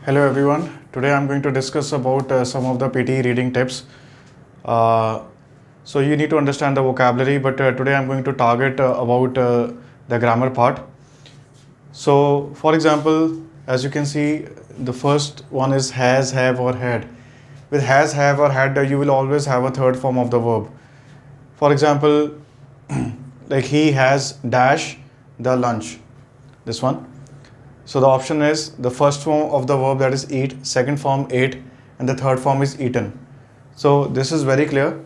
Hello everyone. Today I'm going to discuss about some of the PTE reading tips. So you need to understand the vocabulary, but today I'm going to target about the grammar part. So for example, as you can see, the first one is has, have or had. With has, have or had, you will always have a third form of the verb. For example, like he has dash the lunch. This one. So the option is the first form of the verb, that is eat, second form ate, and the third form is eaten. So this is very clear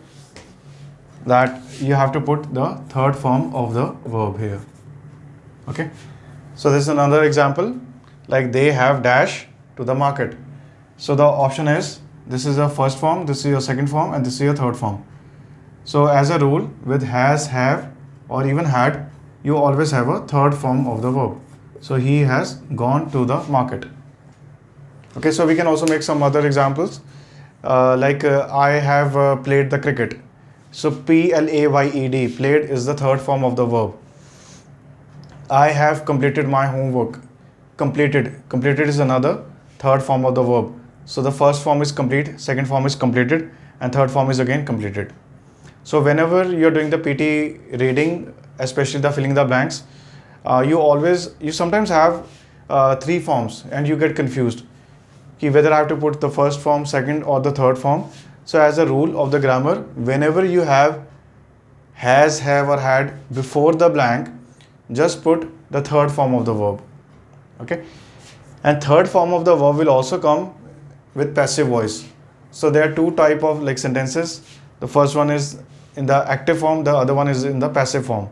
that you have to put the third form of the verb here. Okay. So this is another example, like they have dash to the market. So the option is, this is your first form, this is your second form, and this is your third form. So as a rule, with has, have, or even had, you always have a third form of the verb. So he has gone to the market. Okay, so we can also make some other examples. I have played the cricket. So played, played is the third form of the verb. I have completed my homework. Completed is another third form of the verb. So the first form is complete, second form is completed, and third form is again completed. So whenever you're doing the PT reading, especially the filling the blanks, you sometimes have three forms and you get confused whether I have to put the first form, second, or the third form. So as a rule of the grammar, whenever you have has, have or had before the blank, just put the third form of the verb. Okay, and third form of the verb will also come with passive voice. So there are two type of like sentences. The first one is in the active form, the other one is in the passive form.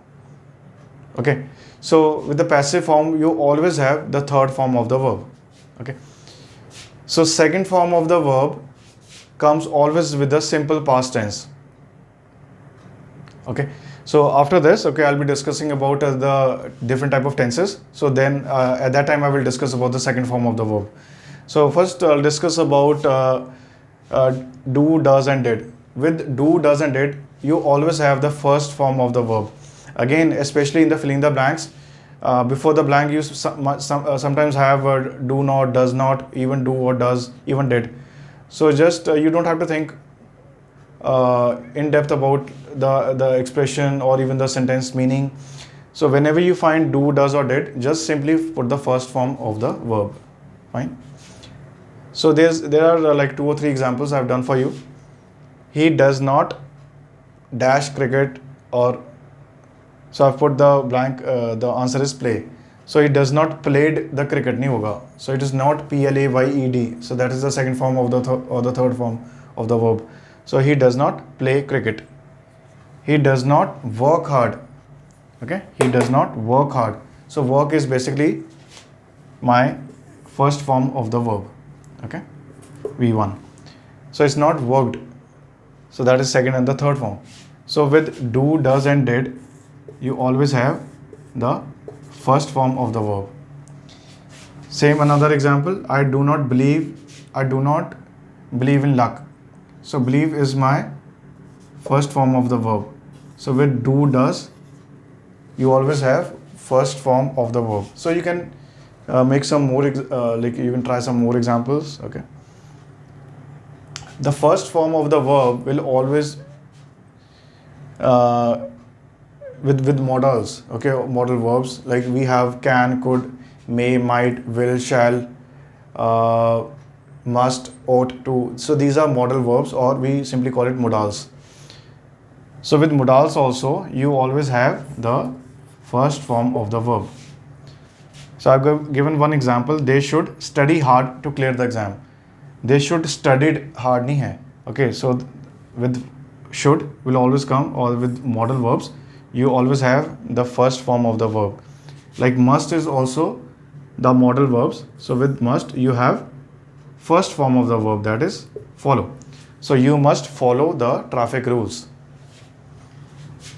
Okay, so with the passive form, you always have the third form of the verb. Okay, so second form of the verb comes always with the simple past tense. Okay, so after this, okay, I'll be discussing about the different type of tenses. So then at that time I will discuss about the second form of the verb. So first I'll discuss about do, does and did. With do, does and did, you always have the first form of the verb. Again, especially in the filling the blanks, before the blank you sometimes have do not, does not, even do or does, even did. So just you don't have to think in depth about the expression or even the sentence meaning. So whenever you find do, does or did, just simply put the first form of the verb. Fine. So there are like 2 or 3 examples I've done for you. He does not dash cricket, or so I've put the blank, the answer is play. So he does not played the cricket, nahi hoga. So it is not played. So that is the second form of the third form of the verb. So he does not play cricket. He does not work hard. Okay, he does not work hard. So work is basically my first form of the verb. Okay, V1. So it's not worked. So that is second and the third form. So with do, does and did, you always have the first form of the verb. Same another example, I do not believe in luck. So believe is my first form of the verb. So with do, does, you always have first form of the verb. So you can make some more like you can try some more examples. Okay, the first form of the verb will always with modals. Okay, modal verbs, like we have can, could, may, might, will, shall, must, ought to. So these are modal verbs, or we simply call it modals. So with modals also, you always have the first form of the verb. So I've given one example, they should study hard to clear the exam. They should studied hard nahi hai. Okay, so with should will always come, or with modal verbs, you always have the first form of the verb. Like must is also the modal verbs. So with must, you have first form of the verb, that is follow. So you must follow the traffic rules.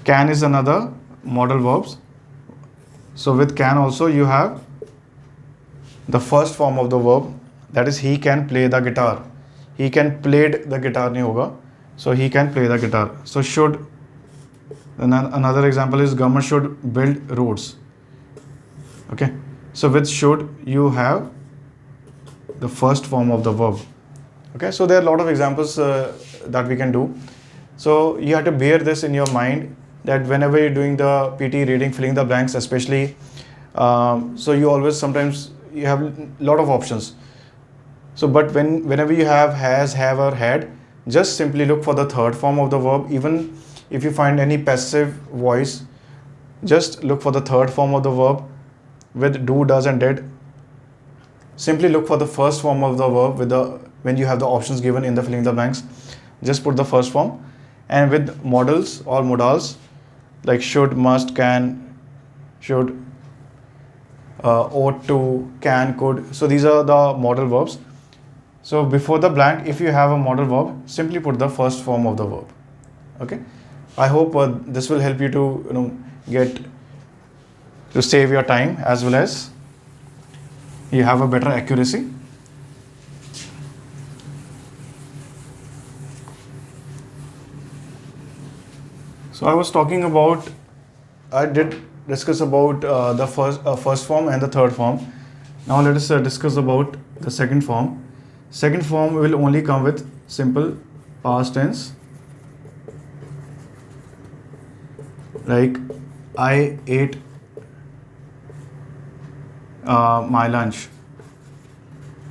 Can is another modal verbs. So with can also, you have the first form of the verb, that is he can play the guitar. He can played the guitar nahi hoga. So he can play the guitar. So should, another example is government should build roads. Okay, so with should, you have the first form of the verb. Okay, so there are a lot of examples that we can do. So you have to bear this in your mind, that whenever you're doing the PTE reading, filling the blanks, especially, so you always, sometimes you have a lot of options. So, but whenever you have has, have, or had, just simply look for the third form of the verb. Even if you find any passive voice, just look for the third form of the verb with do, does, and did. Simply look for the first form of the verb with the, when you have the options given in the filling the blanks, just put the first form. And with modals or modals like should, must, can, should, ought to, can, could. So these are the modal verbs. So before the blank, if you have a modal verb, simply put the first form of the verb. Okay. I hope this will help you to get to save your time, as well as you have a better accuracy. So I was talking about, I did discuss about the first form and the third form. Now let us discuss about the second form. Second form will only come with simple past tense, like I ate my lunch.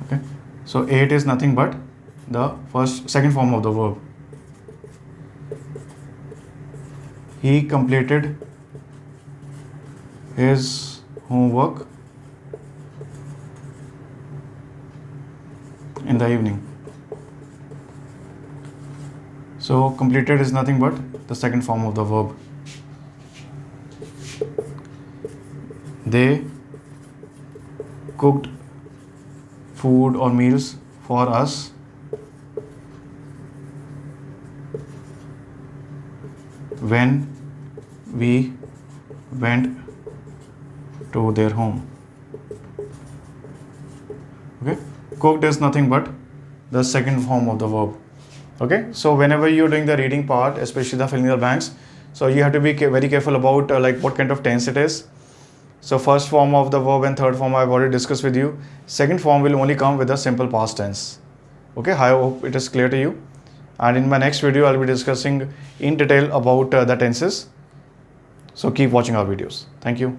Okay, so ate is nothing but the second form of the verb. He completed his homework in the evening. So completed is nothing but the second form of the verb. They cooked food or meals for us when we went to their home. Okay, cooked is nothing but the second form of the verb. Okay, so whenever you're doing the reading part, especially the filling the blanks, so you have to be very careful about like what kind of tense it is. So first form of the verb and third form I've already discussed with you. Second form will only come with a simple past tense. Okay, I hope it is clear to you. And in my next video, I'll be discussing in detail about the tenses. So keep watching our videos. Thank you.